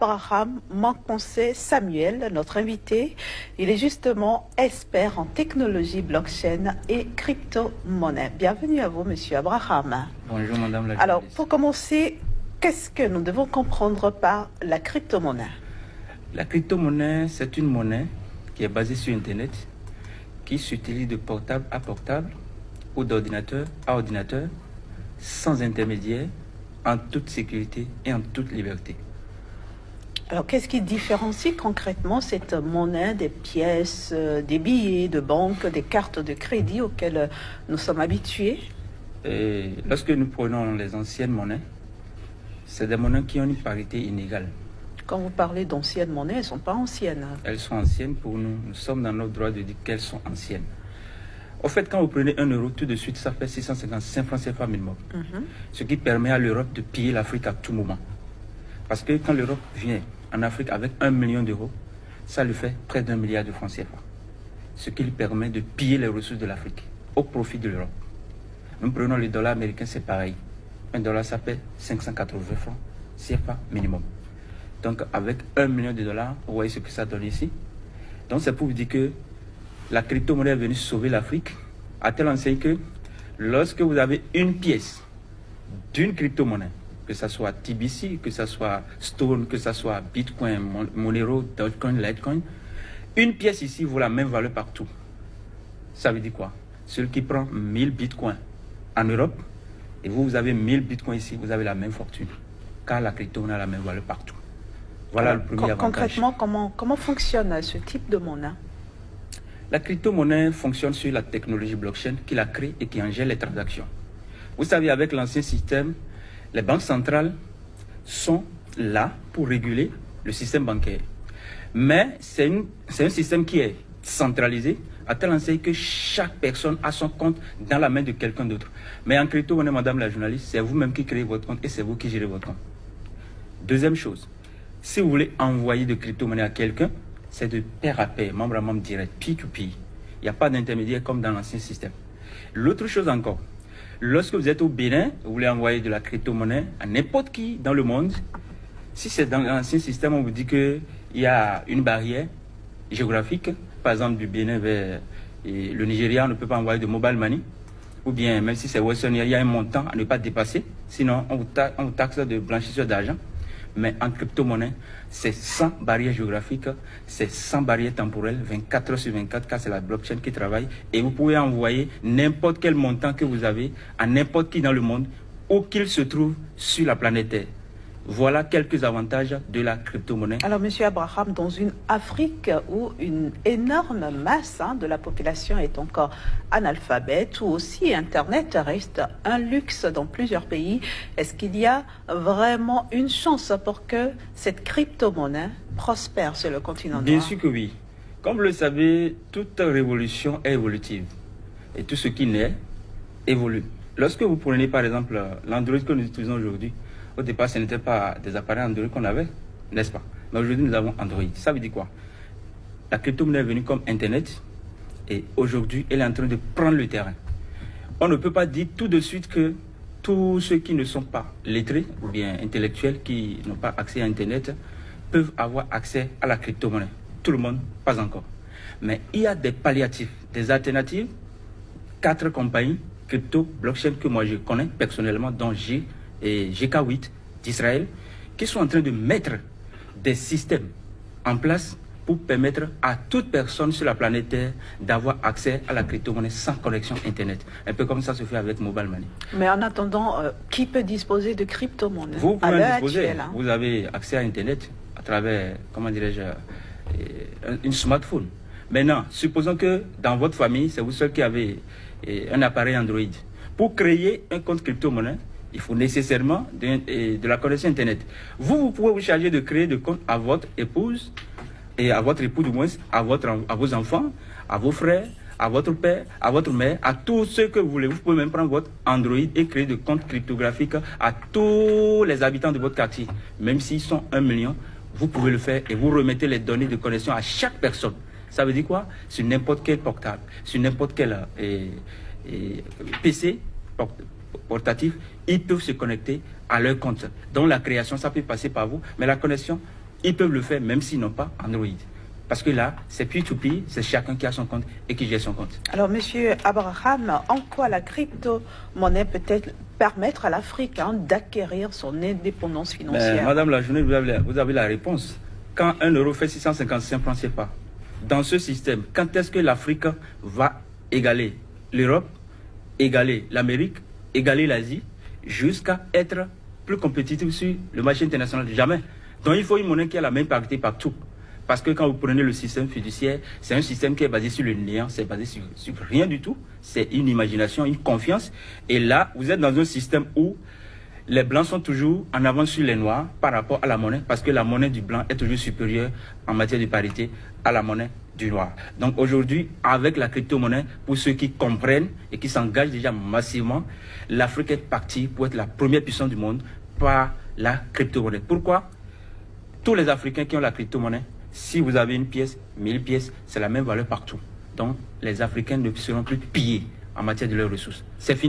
Abraham Manconcé Samuel, notre invité. Il est justement expert en technologie blockchain et crypto-monnaie. Bienvenue à vous, monsieur Abraham. Bonjour, madame la Alors, journaliste. pour commencer, qu'est-ce que nous devons comprendre par la crypto-monnaie? La crypto-monnaie, c'est une monnaie qui est basée sur Internet, qui s'utilise de portable à portable ou d'ordinateur à ordinateur, sans intermédiaire, en toute sécurité et en toute liberté. Alors, qu'est-ce qui différencie concrètement cette monnaie des pièces, des billets de banque, des cartes de crédit auxquelles nous sommes habitués? Et lorsque nous prenons les anciennes monnaies, c'est des monnaies qui ont une parité inégale. Quand vous parlez d'anciennes monnaies, elles ne sont pas anciennes. Elles sont anciennes pour nous. Nous sommes dans notre droit de dire qu'elles sont anciennes. Au fait, quand vous prenez 1 euro, tout de suite, ça fait 655 francs CFA minimum. Ce qui permet à l'Europe de piller l'Afrique à tout moment. Parce que quand l'Europe vient en Afrique avec 1 million d'euros, ça lui fait près d'1 milliard de francs CFA. Ce qui lui permet de piller les ressources de l'Afrique au profit de l'Europe. Nous prenons le dollar américain, c'est pareil. 1 dollar, ça fait 580 francs CFA minimum. Donc avec 1 million de dollars, vous voyez ce que ça donne ici. Donc c'est pour vous dire que la crypto-monnaie est venue sauver l'Afrique, à tel enseigne que lorsque vous avez une pièce d'une crypto-monnaie, que ce soit TBC, que ce soit Stone, que ce soit Bitcoin, Monero, Dogecoin, Litecoin, une pièce ici vaut la même valeur partout. Ça veut dire quoi? Celui qui prend 1000 Bitcoins en Europe, et vous avez 1000 Bitcoins ici, vous avez la même fortune, car la crypto-monnaie a la même valeur partout. Voilà le premier avantage. Concrètement, comment fonctionne ce type de monnaie? La crypto-monnaie fonctionne sur la technologie blockchain qui la crée et qui en gère les transactions. Vous savez, avec l'ancien système, les banques centrales sont là pour réguler le système bancaire. Mais c'est un système qui est centralisé, à tel enseigne que chaque personne a son compte dans la main de quelqu'un d'autre. Mais en crypto-monnaie, madame la journaliste, c'est vous-même qui créez votre compte et c'est vous qui gérez votre compte. Deuxième chose, si vous voulez envoyer de crypto-monnaie à quelqu'un, c'est de pair à pair, membre à membre direct, P2P. Il n'y a pas d'intermédiaire comme dans l'ancien système. L'autre chose encore, lorsque vous êtes au Bénin, vous voulez envoyer de la crypto-monnaie à n'importe qui dans le monde, si c'est dans l'ancien système, on vous dit qu'il y a une barrière géographique, par exemple du Bénin vers le Nigeria, on ne peut pas envoyer de mobile money, ou bien même si c'est Western, il y a un montant à ne pas dépasser, sinon on vous taxe de blanchisseur d'argent. Mais en crypto-monnaie, c'est sans barrière géographique, c'est sans barrière temporelle, 24 heures sur 24, car c'est la blockchain qui travaille. Et vous pouvez envoyer n'importe quel montant que vous avez à n'importe qui dans le monde, où qu'il se trouve sur la planète Terre. Voilà quelques avantages de la crypto-monnaie. Alors, monsieur Abraham, dans une Afrique où une énorme masse de la population est encore analphabète, où aussi Internet reste un luxe dans plusieurs pays, est-ce qu'il y a vraiment une chance pour que cette crypto-monnaie prospère sur le continent noir? Bien sûr que oui. Comme vous le savez, toute révolution est évolutive. Et tout ce qui naît évolue. Lorsque vous prenez par exemple l'Android que nous utilisons aujourd'hui, au départ, ce n'était pas des appareils Android qu'on avait, n'est-ce pas? Mais aujourd'hui, nous avons Android. Ça veut dire quoi? La crypto-monnaie est venue comme Internet et aujourd'hui, elle est en train de prendre le terrain. On ne peut pas dire tout de suite que tous ceux qui ne sont pas lettrés ou bien intellectuels, qui n'ont pas accès à Internet, peuvent avoir accès à la crypto-monnaie. Tout le monde, pas encore. Mais il y a des palliatifs, des alternatives. 4 compagnies crypto, blockchain que moi je connais personnellement, dont et GK8 d'Israël, qui sont en train de mettre des systèmes en place pour permettre à toute personne sur la planète Terre d'avoir accès à la crypto-monnaie sans connexion Internet. Un peu comme ça se fait avec Mobile Money. Mais en attendant, qui peut disposer de crypto-monnaie? Vous pouvez en disposer. Vous avez accès à Internet à travers, comment dirais-je, une smartphone. Maintenant, supposons que dans votre famille, c'est vous seul qui avez un appareil Android. Pour créer un compte crypto-monnaie, il faut nécessairement de la connexion Internet. Vous pouvez vous charger de créer des comptes à votre épouse, et à votre époux du moins, à vos enfants, à vos frères, à votre père, à votre mère, à tous ceux que vous voulez. Vous pouvez même prendre votre Android et créer des comptes cryptographiques à tous les habitants de votre quartier. Même s'ils sont 1 million, vous pouvez le faire et vous remettez les données de connexion à chaque personne. Ça veut dire quoi? Sur n'importe quel portable, sur n'importe quel PC portatif, ils peuvent se connecter à leur compte. Donc la création, ça peut passer par vous, mais la connexion, ils peuvent le faire même s'ils n'ont pas Android. Parce que là, c'est P2P, c'est chacun qui a son compte et qui gère son compte. Alors, Monsieur Abraham, en quoi la crypto-monnaie peut-elle permettre à l'Afrique d'acquérir son indépendance financière? Madame la journaliste, vous avez la réponse. Quand 1 euro fait 655 francs CFA, dans ce système, quand est-ce que l'Afrique va égaler l'Europe, égaler l'Amérique, égaler l'Asie, jusqu'à être plus compétitif sur le marché international? Jamais. Donc il faut une monnaie qui a la même parité partout. Parce que quand vous prenez le système fiduciaire, c'est un système qui est basé sur le néant, c'est basé sur rien du tout. C'est une imagination, une confiance. Et là, vous êtes dans un système où les blancs sont toujours en avance sur les noirs par rapport à la monnaie, parce que la monnaie du blanc est toujours supérieure en matière de parité à la monnaie du noir. Donc aujourd'hui, avec la crypto-monnaie, pour ceux qui comprennent et qui s'engagent déjà massivement, l'Afrique est partie pour être la première puissance du monde par la crypto-monnaie. Pourquoi? Tous les Africains qui ont la crypto-monnaie, si vous avez une pièce, 1000 pièces, c'est la même valeur partout. Donc les Africains ne seront plus pillés en matière de leurs ressources. C'est fini.